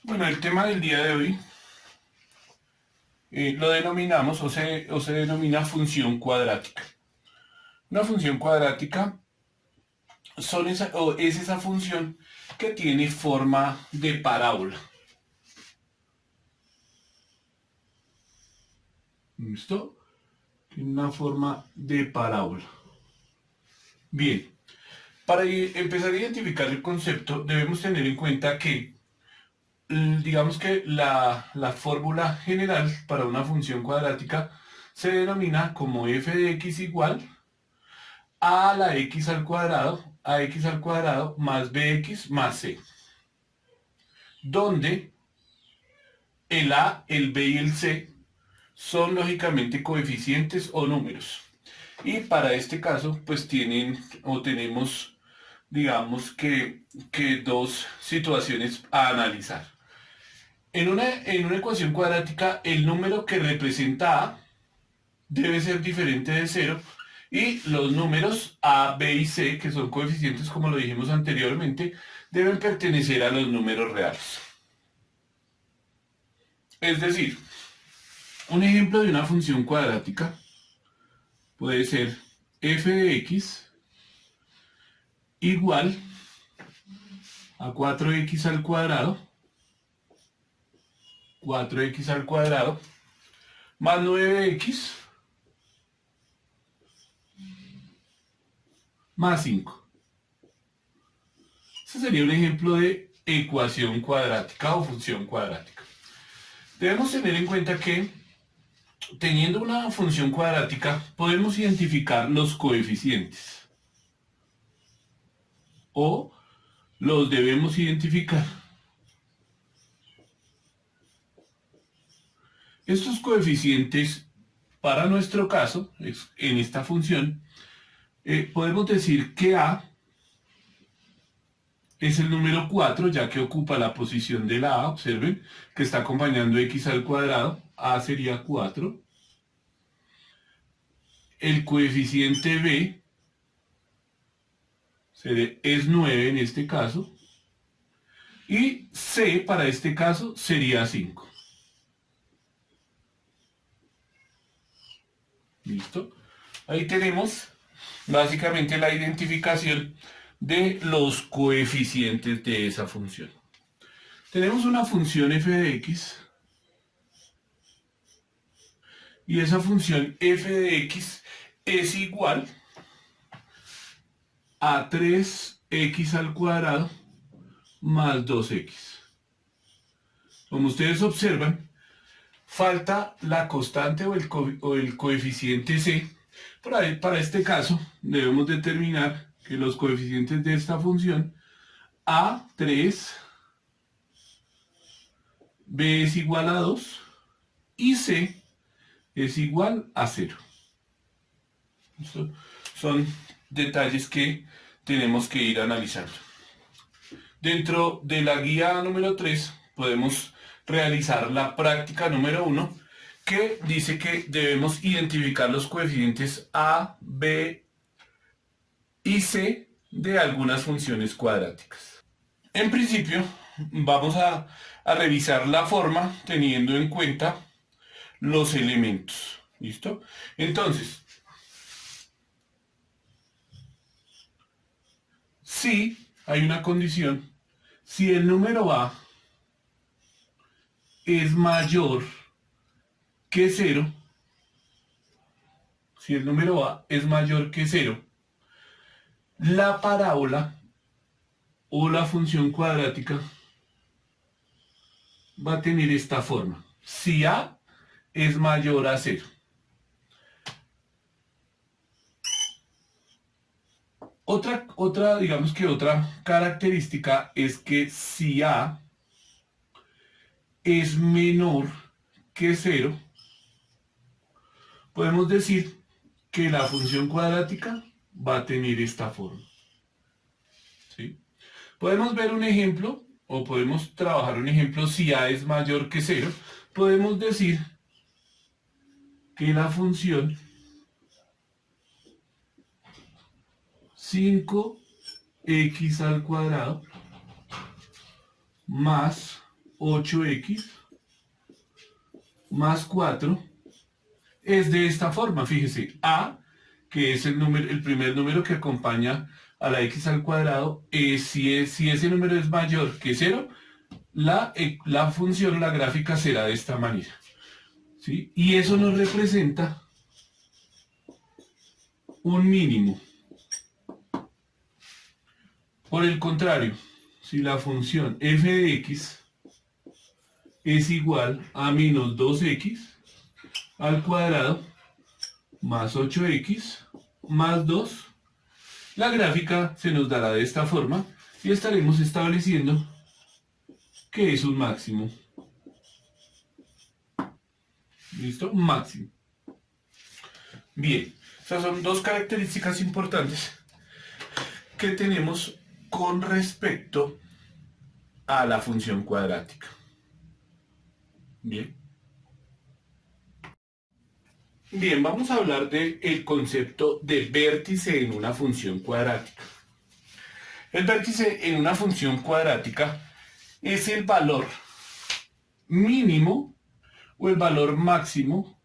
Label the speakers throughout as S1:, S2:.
S1: Bueno, el tema del día de hoy lo denominamos o se denomina función cuadrática. Una función cuadrática es esa función que tiene forma de parábola. ¿Listo? Tiene una forma de parábola. Bien, para empezar a identificar el concepto debemos tener en cuenta que digamos que la fórmula general para una función cuadrática se denomina como f de x igual a la x al cuadrado, ax al cuadrado más bx más c, donde el a, el b y el c son lógicamente coeficientes o números. Y para este caso, pues tenemos, digamos que dos situaciones a analizar. En una ecuación cuadrática, el número que representa a debe ser diferente de cero y los números a, b y c, que son coeficientes como lo dijimos anteriormente, deben pertenecer a los números reales. Es decir, un ejemplo de una función cuadrática puede ser f de x igual a 4x al cuadrado, 4x al cuadrado, más 9x más 5. Este sería un ejemplo de ecuación cuadrática o función cuadrática. Debemos tener en cuenta que, teniendo una función cuadrática, podemos identificar los coeficientes. O los debemos identificar. Estos coeficientes, para nuestro caso, en esta función, podemos decir que a es el número 4, ya que ocupa la posición de la a, observen, que está acompañando x al cuadrado, a sería 4. El coeficiente b es 9 en este caso, y c para este caso sería 5. ¿Listo? Ahí tenemos básicamente la identificación de los coeficientes de esa función. Tenemos una función f de x y esa función f de x es igual a 3x al cuadrado más 2x. Como ustedes observan, falta la constante o el coeficiente c. Para este caso debemos determinar que los coeficientes de esta función a 3, b es igual a 2 y c es igual a 0. ¿Listo? Son detalles que tenemos que ir analizando. Dentro de la guía número 3 podemos realizar la práctica número 1, que dice que debemos identificar los coeficientes a, b y c de algunas funciones cuadráticas. En principio, vamos a revisar la forma teniendo en cuenta los elementos. ¿Listo? Entonces, si hay una condición, si el número a es mayor que 0, si el número a es mayor que 0, la parábola o la función cuadrática va a tener esta forma. Si a es mayor a 0. Digamos que otra característica es que si a es menor que 0, podemos decir que la función cuadrática va a tener esta forma. ¿Sí? Podemos ver un ejemplo, o podemos trabajar un ejemplo. Si a es mayor que 0, podemos decir que la función 5x al cuadrado más 8x más 4 es de esta forma. Fíjese, a, que es el primer número que acompaña a la x al cuadrado, si ese número es mayor que 0, la función, la gráfica será de esta manera, ¿sí? Y eso nos representa un mínimo. Por el contrario, si la función f de x es igual a menos 2x al cuadrado más 8x más 2, la gráfica se nos dará de esta forma y estaremos estableciendo que es un máximo. ¿Listo? Máximo. Bien, esas son dos características importantes que tenemos con respecto a la función cuadrática. Bien. Bien, vamos a hablar del concepto de vértice en una función cuadrática. El vértice en una función cuadrática es el valor mínimo o el valor máximo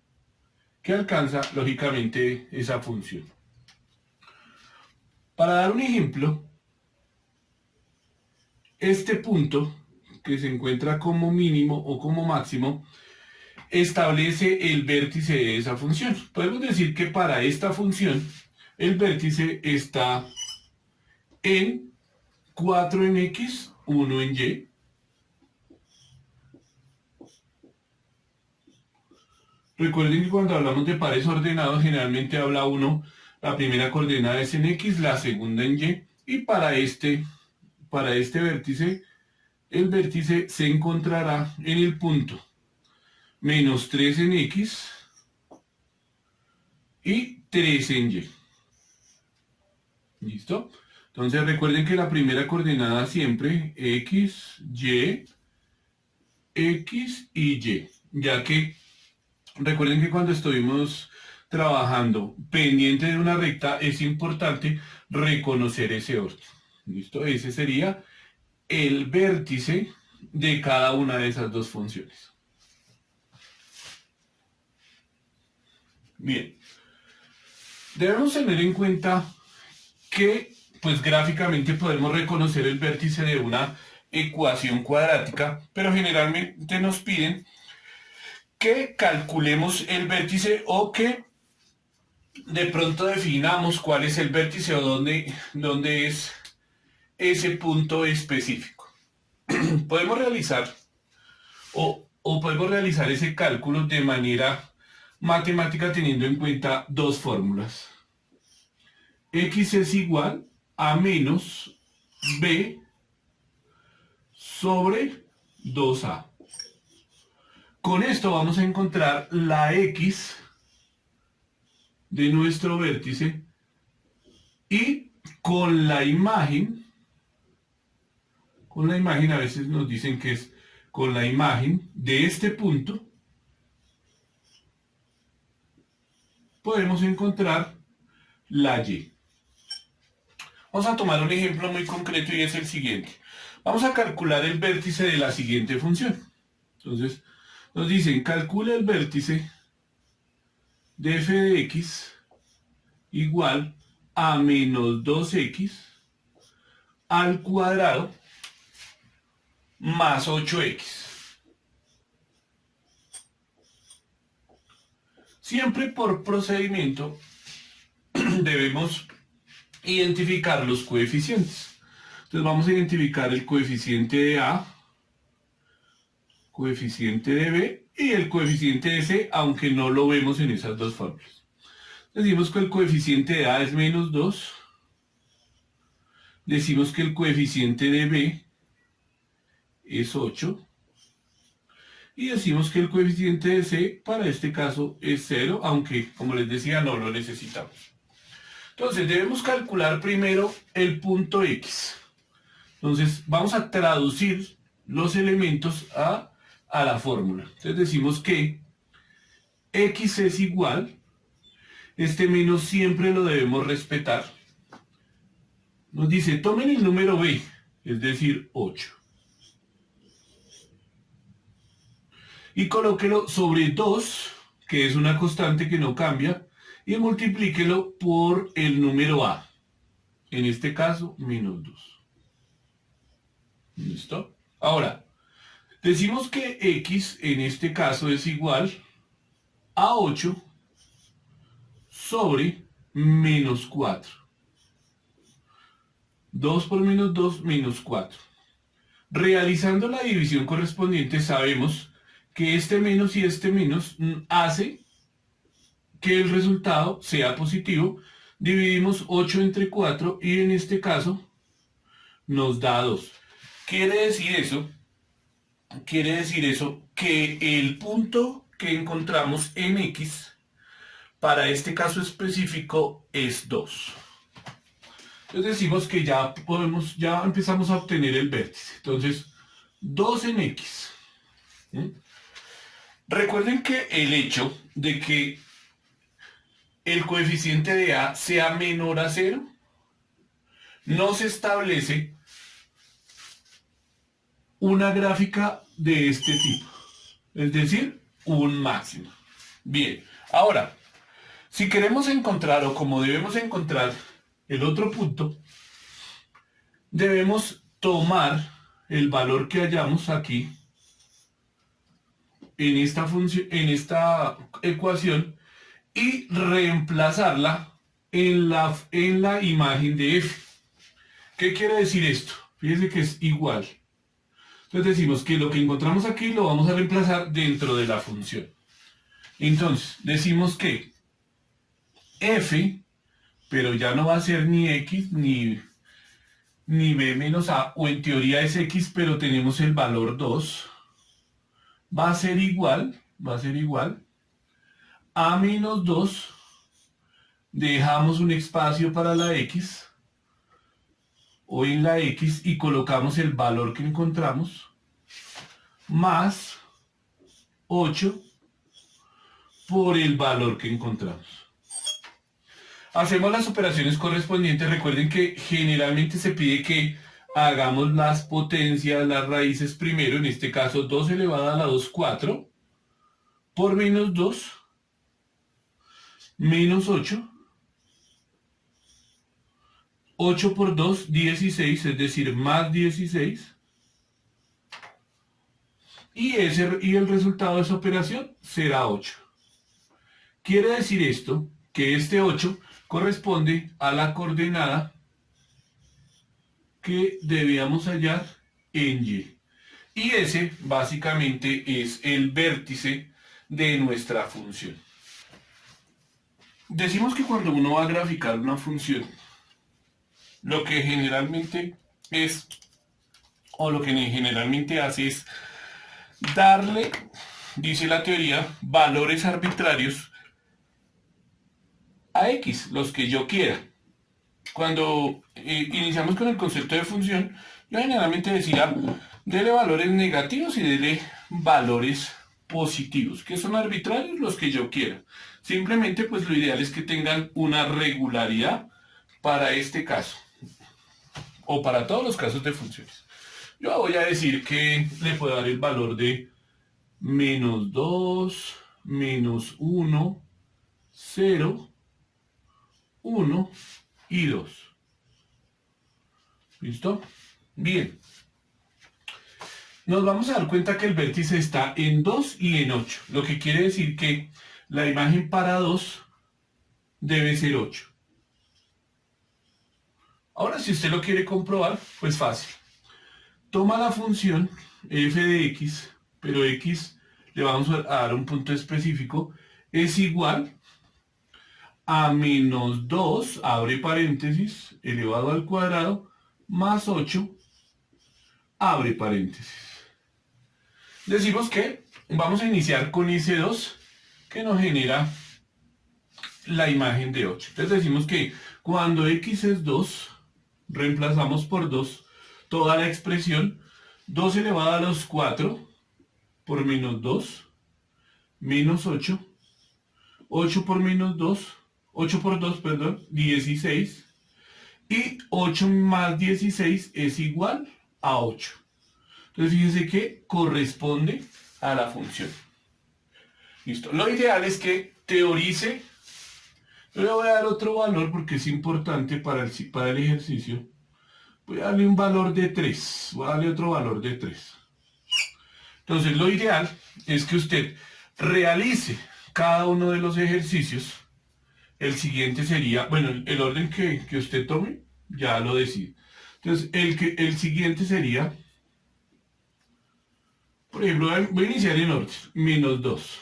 S1: que alcanza, lógicamente, esa función. Para dar un ejemplo, este punto que se encuentra como mínimo o como máximo establece el vértice de esa función. Podemos decir que para esta función el vértice está en 4 en x, 1 en y. Recuerden que cuando hablamos de pares ordenados generalmente habla uno, la primera coordenada es en x, la segunda en y, y para este vértice, el vértice se encontrará en el punto menos 3 en x y 3 en y. ¿Listo? Entonces recuerden que la primera coordenada siempre x, y, x y y, ya que recuerden que cuando estuvimos trabajando pendiente de una recta es importante reconocer ese orden. ¿Listo? Ese sería el vértice de cada una de esas dos funciones. Bien, debemos tener en cuenta que, pues gráficamente podemos reconocer el vértice de una ecuación cuadrática, pero generalmente nos piden que calculemos el vértice o que de pronto definamos cuál es el vértice o dónde es ese punto específico. Podemos realizar podemos realizar ese cálculo de manera matemática teniendo en cuenta dos fórmulas. X es igual a menos b sobre 2a. Con esto vamos a encontrar la x de nuestro vértice y con la imagen a veces nos dicen que es con la imagen de este punto, podemos encontrar la y. Vamos a tomar un ejemplo muy concreto y es el siguiente. Vamos a calcular el vértice de la siguiente función. Entonces, nos dicen, calcula el vértice de f de x igual a menos 2x al cuadrado más 8x. Siempre por procedimiento debemos identificar los coeficientes. Entonces vamos a identificar el coeficiente de A, coeficiente de B y el coeficiente de C, aunque no lo vemos en esas dos fórmulas. Decimos que el coeficiente de A es menos 2. Decimos que el coeficiente de B es 8. Y decimos que el coeficiente de C para este caso es 0, aunque como les decía no lo necesitamos. Entonces debemos calcular primero el punto X. Entonces vamos a traducir los elementos a la fórmula. Entonces decimos que X es igual, este menos siempre lo debemos respetar. Nos dice, tomen el número B, es decir, 8. y colóquelo sobre 2, que es una constante que no cambia, y multiplíquelo por el número a. En este caso, menos 2. ¿Listo? Ahora, decimos que x en este caso es igual a 8 sobre menos 4. 2 por menos 2, menos 4. Realizando la división correspondiente sabemos que este menos y este menos hace que el resultado sea positivo. Dividimos 8 entre 4 y en este caso nos da 2. Quiere decir eso que el punto que encontramos en x para este caso específico es 2. Entonces decimos que ya empezamos a obtener el vértice. Entonces, 2 en x. Recuerden que el hecho de que el coeficiente de a sea menor a 0 no se establece una gráfica de este tipo, es decir, un máximo. Bien, ahora, si queremos encontrar o como debemos encontrar el otro punto, debemos tomar el valor que hallamos aquí en esta función, en esta ecuación y reemplazarla en la imagen de f. ¿Qué quiere decir esto? Fíjense que es igual. Entonces decimos que lo que encontramos aquí lo vamos a reemplazar dentro de la función. Entonces, decimos que f, pero ya no va a ser ni x ni b menos a, o en teoría es x, pero tenemos el valor 2, va a ser igual a menos 2, dejamos un espacio para la x, o en la x, y colocamos el valor que encontramos, más 8 por el valor que encontramos. Hacemos las operaciones correspondientes. Recuerden que generalmente se pide que hagamos las potencias, las raíces primero. En este caso 2 elevado a la 2, 4, por menos 2, menos 8. 8 por 2, 16, es decir, más 16. Y el resultado de esa operación será 8. Quiere decir esto que este 8 corresponde a la coordenada que debíamos hallar en Y. Y ese básicamente es el vértice de nuestra función. Decimos que cuando uno va a graficar una función, lo que generalmente hace es darle, dice la teoría, valores arbitrarios a x, los que yo quiera. Cuando iniciamos con el concepto de función, yo generalmente decía, dele valores negativos y dele valores positivos, que son arbitrarios los que yo quiera. Simplemente, pues lo ideal es que tengan una regularidad para este caso, o para todos los casos de funciones. Yo voy a decir que le puedo dar el valor de menos 2, menos 1, 0, 1 y 2. ¿Listo? Bien. Nos vamos a dar cuenta que el vértice está en 2 y en 8, lo que quiere decir que la imagen para 2 debe ser 8. Ahora, si usted lo quiere comprobar, pues fácil. Toma la función f de x, pero x le vamos a dar un punto específico, es igual a menos 2, abre paréntesis, elevado al cuadrado, más 8, abre paréntesis. Decimos que vamos a iniciar con ese 2, que nos genera la imagen de 8. Entonces decimos que cuando x es 2, reemplazamos por 2 toda la expresión, 2 elevado a los 4 por menos 2, menos 8, 8 por menos 2, 8 por 2, perdón, 16, y 8 más 16 es igual a 8. Entonces fíjense que corresponde a la función. Listo. Lo ideal es que teorice. Yo le voy a dar otro valor porque es importante para el ejercicio. Voy a darle un valor de 3. Voy a darle otro valor de 3. Entonces lo ideal es que usted realice cada uno de los ejercicios. El siguiente sería, bueno, el orden que usted tome, ya lo decide. Entonces el siguiente sería, por ejemplo, voy a iniciar en orden, menos 2.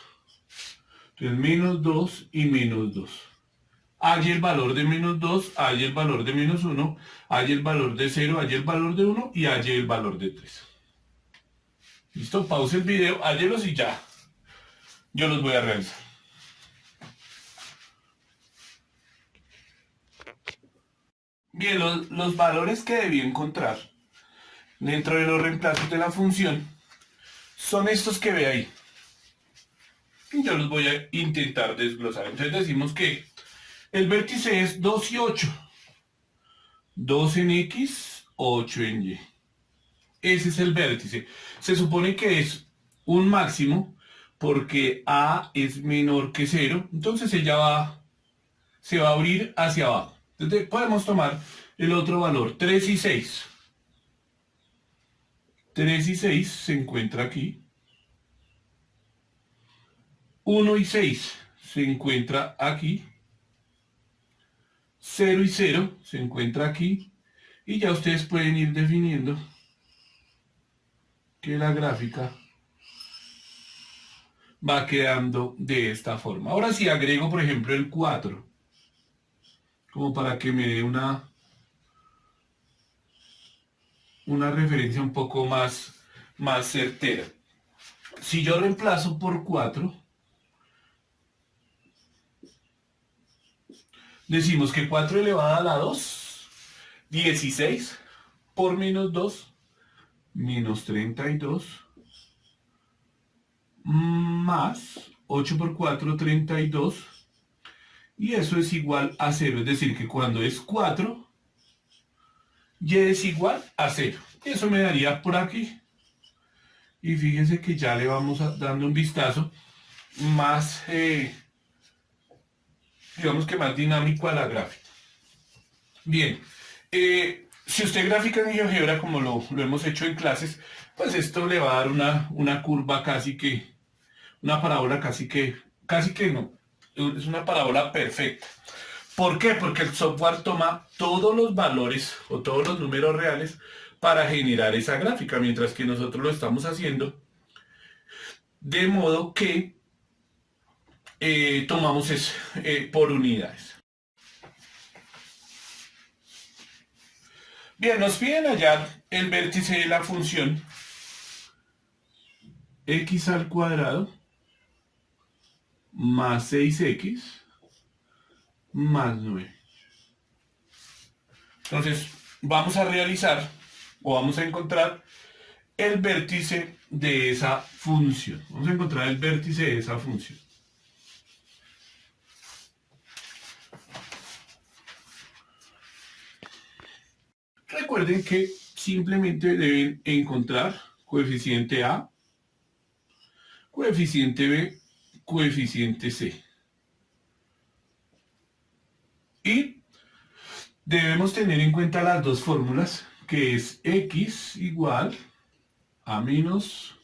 S1: Entonces menos 2 y menos 2. Hay el valor de menos 2, hay el valor de menos 1, hay el valor de 0, hay el valor de 1 y hay el valor de 3. Listo, pause el video, háyelos y ya. Yo los voy a realizar. Bien, los valores que debí encontrar dentro de los reemplazos de la función son estos que ve ahí. Yo los voy a intentar desglosar. Entonces decimos que el vértice es 2 y 8. 2 en X, 8 en Y. Ese es el vértice. Se supone que es un máximo porque A es menor que 0. Entonces ella se va a abrir hacia abajo. Entonces podemos tomar el otro valor, 3 y 6. 3 y 6 se encuentra aquí. 1 y 6 se encuentra aquí. 0 y 0 se encuentra aquí. Y ya ustedes pueden ir definiendo que la gráfica va quedando de esta forma. Ahora sí agrego, por ejemplo, el 4. Como para que me dé una referencia un poco más certera. Si yo reemplazo por 4, decimos que 4 elevado a la 2, 16, por menos 2, menos 32, más 8 por 4, 32, y eso es igual a 0, es decir, que cuando es 4, y es igual a 0. Y eso me daría por aquí. Y fíjense que ya le vamos dando un vistazo más, digamos que más dinámico a la gráfica. Bien, si usted grafica en GeoGebra como lo hemos hecho en clases, pues esto le va a dar una curva casi que, una parábola casi que no, es una parábola perfecta. ¿Por qué? Porque el software toma todos los valores o todos los números reales para generar esa gráfica, mientras que nosotros lo estamos haciendo de modo que tomamos eso por unidades. Bien, nos piden hallar el vértice de la función x al cuadrado más 6x más 9. Entonces, vamos a realizar o vamos a encontrar el vértice de esa función. Vamos a encontrar el vértice de esa función. Recuerden que simplemente deben encontrar coeficiente A, coeficiente B, coeficiente C. Y debemos tener en cuenta las dos fórmulas, que es x igual a menos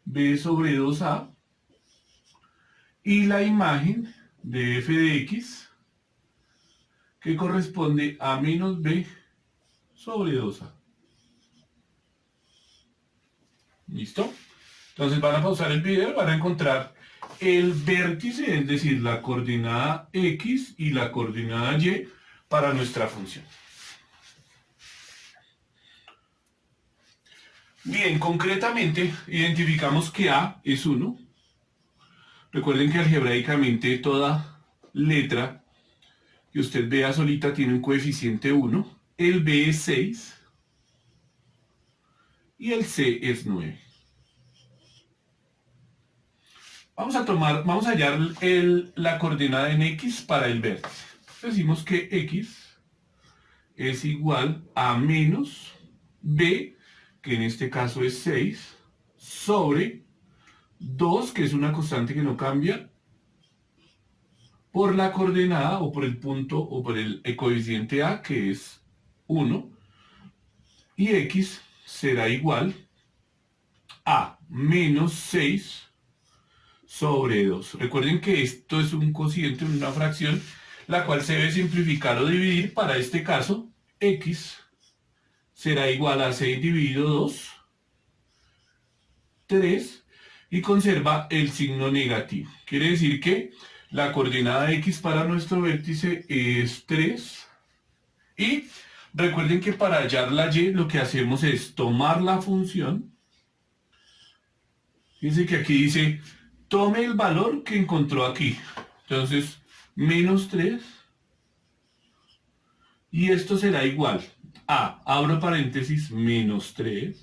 S1: b sobre 2a y la imagen de f de x que corresponde a menos b sobre 2a. ¿Listo? Entonces van a pausar el video y van a encontrar el vértice, es decir, la coordenada x y la coordenada y para nuestra función. Bien, concretamente identificamos que A es 1. Recuerden que algebraicamente toda letra que usted vea solita tiene un coeficiente 1. El B es 6 y el C es 9. Vamos a hallar la coordenada en X para el vértice. Decimos que X es igual a menos B, que en este caso es 6, sobre 2, que es una constante que no cambia, por la coordenada o por el punto o por el coeficiente a, que es 1, y x será igual a menos 6 sobre 2. Recuerden que esto es un cociente, una fracción, la cual se debe simplificar o dividir. Para este caso, x será igual a 6 dividido 2, 3, y conserva el signo negativo. Quiere decir que la coordenada x para nuestro vértice es 3. Y recuerden que para hallar la y lo que hacemos es tomar la función. Fíjense que aquí dice, tome el valor que encontró aquí. Entonces, menos 3. Y esto será igual a, abro paréntesis, menos 3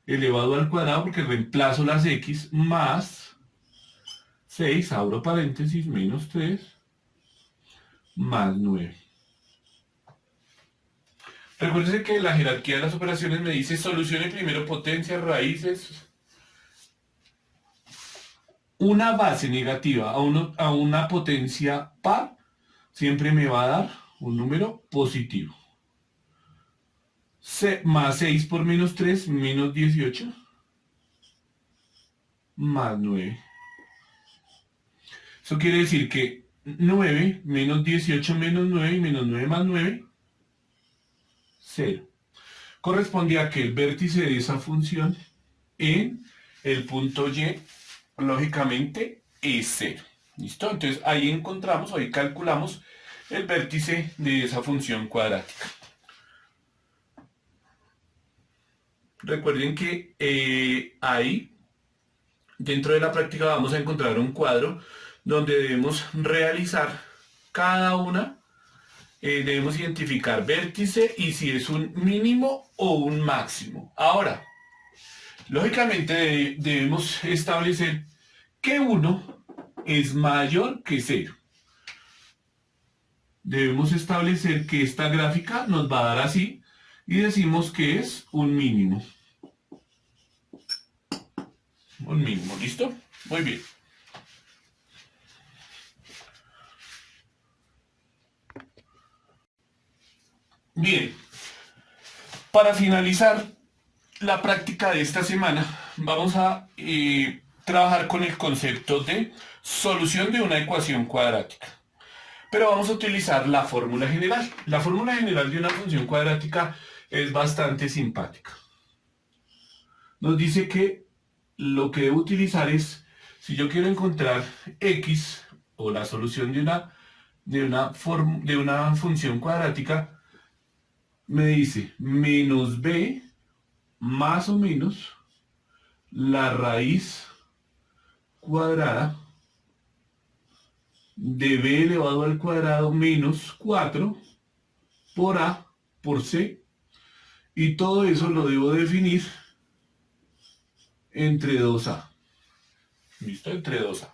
S1: elevado al cuadrado, porque reemplazo las x, más 6, abro paréntesis, menos 3, más 9. Recuerden que la jerarquía de las operaciones me dice solucione primero potencias, raíces. Una base negativa a una potencia par siempre me va a dar un número positivo. Más 6 por menos 3, menos 18, más 9. Eso quiere decir que 9 menos 18 menos 9 y menos 9 más 9, 0. Corresponde a que el vértice de esa función en el punto y, lógicamente, es 0. ¿Listo? Entonces ahí encontramos, ahí calculamos el vértice de esa función cuadrática. Recuerden que ahí, dentro de la práctica, vamos a encontrar un cuadro donde debemos realizar cada una, debemos identificar vértice y si es un mínimo o un máximo. Ahora, lógicamente debemos establecer que 1 es mayor que 0. Debemos establecer que esta gráfica nos va a dar así y decimos que es un mínimo. Un mínimo, ¿listo? Muy bien. Bien, para finalizar la práctica de esta semana, vamos a trabajar con el concepto de solución de una ecuación cuadrática. Pero vamos a utilizar la fórmula general. La fórmula general de una función cuadrática es bastante simpática. Nos dice que lo que debo utilizar es, si yo quiero encontrar x o la solución de una función cuadrática, me dice menos b más o menos la raíz cuadrada de b elevado al cuadrado menos 4 por a por c, y todo eso lo debo definir entre 2a. ¿Listo? Entre 2a.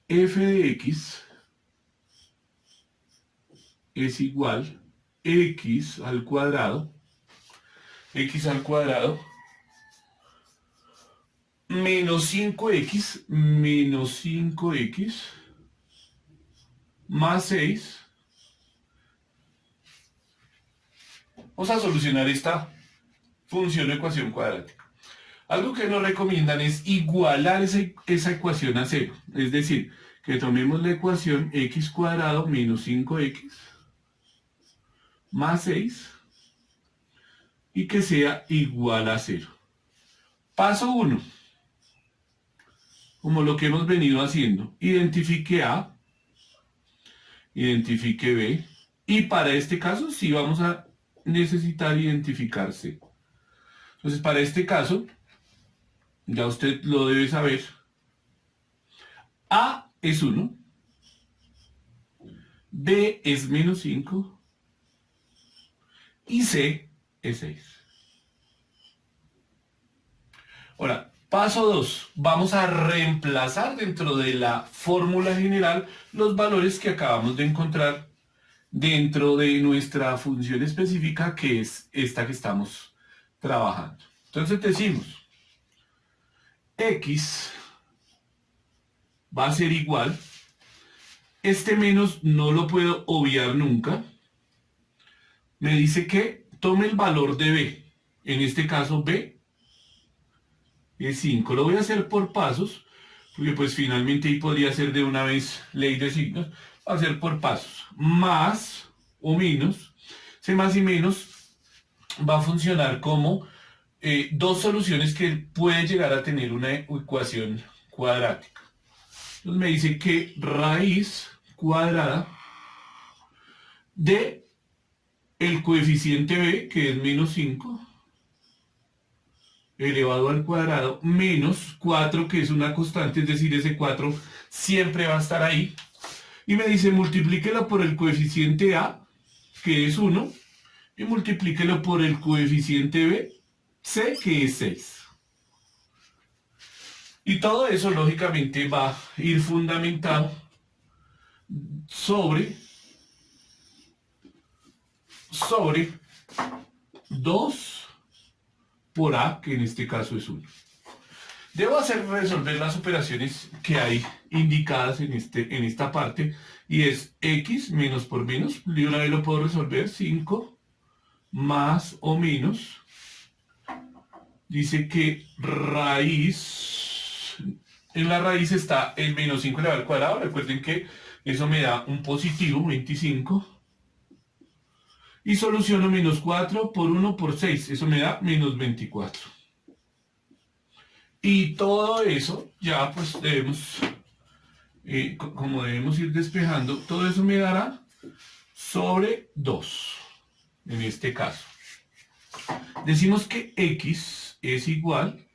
S1: F de x es igual x al cuadrado menos 5x más 6. Vamos a solucionar esta función o ecuación cuadrática. Algo que nos recomiendan es igualar esa ecuación a 0. Es decir, que tomemos la ecuación x cuadrado menos 5x más 6 y que sea igual a 0. Paso 1. Como lo que hemos venido haciendo. Identifique A, identifique B, y para este caso sí vamos a necesitar identificar C. Entonces, para este caso, ya usted lo debe saber, A es 1, B es menos 5 y C es 6. Ahora, paso 2. Vamos a reemplazar dentro de la fórmula general los valores que acabamos de encontrar dentro de nuestra función específica, que es esta que estamos trabajando. Entonces decimos, x va a ser igual, este menos no lo puedo obviar nunca, me dice que tome el valor de b, en este caso b es 5, lo voy a hacer por pasos, porque pues finalmente ahí podría ser de una vez ley de signos, va a ser por pasos, más o menos, ese más y menos va a funcionar como dos soluciones que pueden llegar a tener una ecuación cuadrática. Entonces me dice que raíz cuadrada de el coeficiente b, que es menos 5, elevado al cuadrado, menos 4, que es una constante, es decir, ese 4 siempre va a estar ahí. Y me dice, multiplíquelo por el coeficiente a, que es 1, y multiplíquelo por el coeficiente b, c, que es 6. Y todo eso, lógicamente, va a ir fundamentado sobre 2 por a, que en este caso es 1. Debo resolver las operaciones que hay indicadas en esta parte, y es x menos por menos, de una vez lo puedo resolver, 5 más o menos, dice que raíz, en la raíz está el menos 5 elevado al cuadrado, recuerden que eso me da un positivo, 25, y soluciono menos 4 por 1 por 6, eso me da menos 24. Y todo eso ya pues debemos, como debemos ir despejando, todo eso me dará sobre 2, en este caso. Decimos que x es igual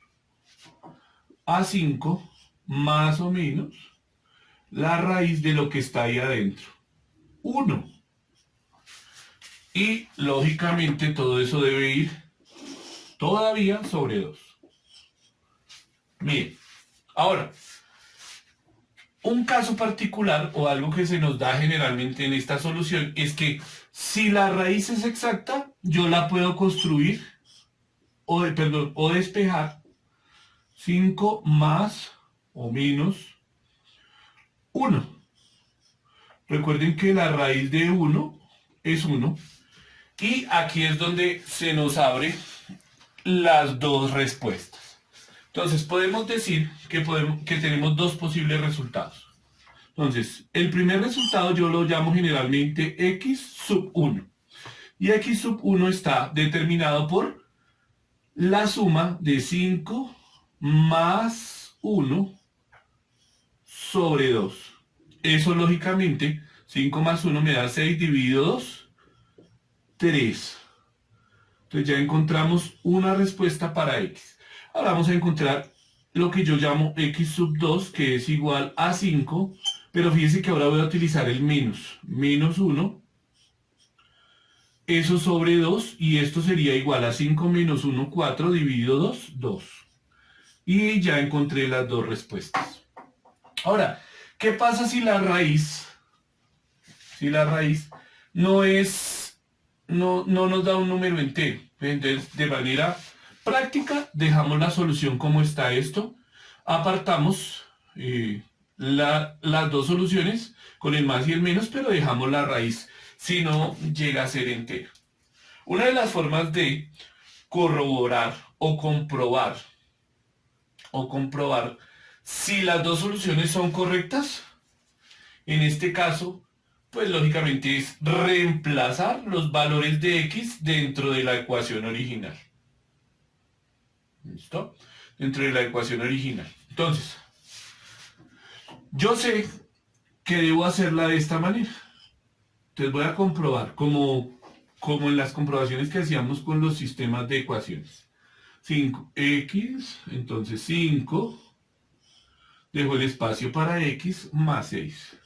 S1: a 5 más o menos la raíz de lo que está ahí adentro, 1. Y lógicamente todo eso debe ir todavía sobre 2. Bien, ahora, un caso particular o algo que se nos da generalmente en esta solución es que si la raíz es exacta, yo la puedo construir o despejar 5 más o menos 1. Recuerden que la raíz de 1 es 1. Y aquí es donde se nos abre las dos respuestas. Entonces podemos decir que tenemos dos posibles resultados. Entonces, el primer resultado yo lo llamo generalmente x sub 1. Y x sub 1 está determinado por la suma de 5 más 1 sobre 2. Eso lógicamente, 5 más 1 me da 6 dividido 2. 3. Entonces ya encontramos una respuesta para x. Ahora vamos a encontrar lo que yo llamo x sub 2, que es igual a 5, pero fíjense que ahora voy a utilizar el menos. Menos 1, eso sobre 2, y esto sería igual a 5 menos 1, 4, dividido 2, 2. Y ya encontré las dos respuestas. Ahora, ¿qué pasa si la raíz no nos da un número entero? Entonces, de manera práctica, dejamos la solución como está esto, apartamos las dos soluciones con el más y el menos, pero dejamos la raíz si no llega a ser entera. Una de las formas de corroborar o comprobar si las dos soluciones son correctas, en este caso, pues lógicamente es reemplazar los valores de x dentro de la ecuación original. ¿Listo? Dentro de la ecuación original. Entonces, yo sé que debo hacerla de esta manera. Entonces voy a comprobar, como en las comprobaciones que hacíamos con los sistemas de ecuaciones. 5x, entonces 5, dejo el espacio para x, más 6.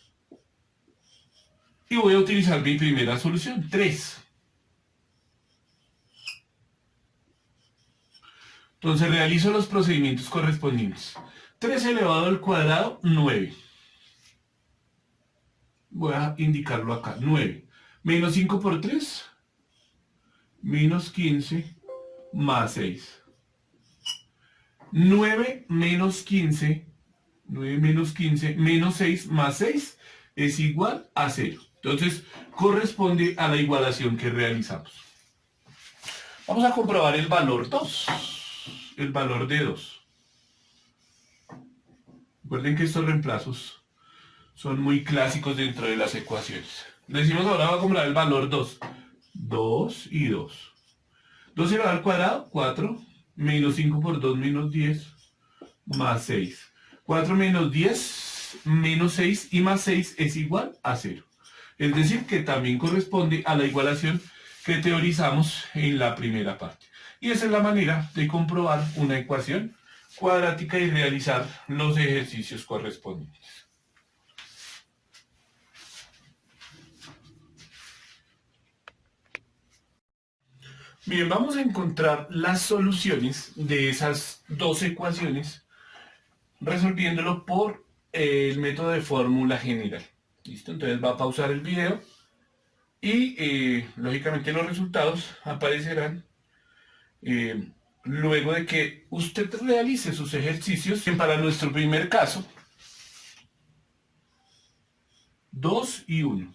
S1: Y voy a utilizar mi primera solución, 3. Entonces realizo los procedimientos correspondientes. 3 elevado al cuadrado, 9. Voy a indicarlo acá, 9. Menos 5 por 3, menos 15, más 6. 9 menos 15, 9 menos 15, menos 6 más 6 es igual a 0. Entonces, corresponde a la igualación que realizamos. Vamos a comprobar el valor 2. El valor de 2. Recuerden que estos reemplazos son muy clásicos dentro de las ecuaciones. Decimos ahora, vamos a comprobar el valor 2. 2 y 2. 2 elevado al cuadrado, 4. Menos 5 por 2, menos 10. Más 6. 4 menos 10, menos 6 y más 6 es igual a 0. Es decir, que también corresponde a la igualación que teorizamos en la primera parte. Y esa es la manera de comprobar una ecuación cuadrática y realizar los ejercicios correspondientes. Bien, vamos a encontrar las soluciones de esas dos ecuaciones resolviéndolo por el método de fórmula general. ¿Listo? Entonces va a pausar el video y lógicamente los resultados aparecerán luego de que usted realice sus ejercicios. Para nuestro primer caso, 2 y 1.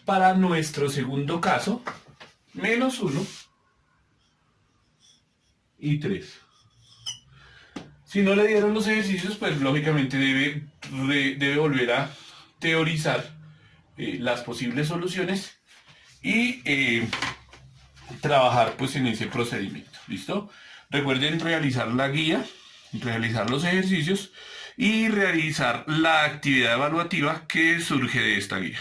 S1: Para nuestro segundo caso, menos 1 y 3. Si no le dieron los ejercicios, pues lógicamente debe volver a teorizar las posibles soluciones y trabajar pues en ese procedimiento. ¿Listo? Recuerden realizar la guía, realizar los ejercicios y realizar la actividad evaluativa que surge de esta guía.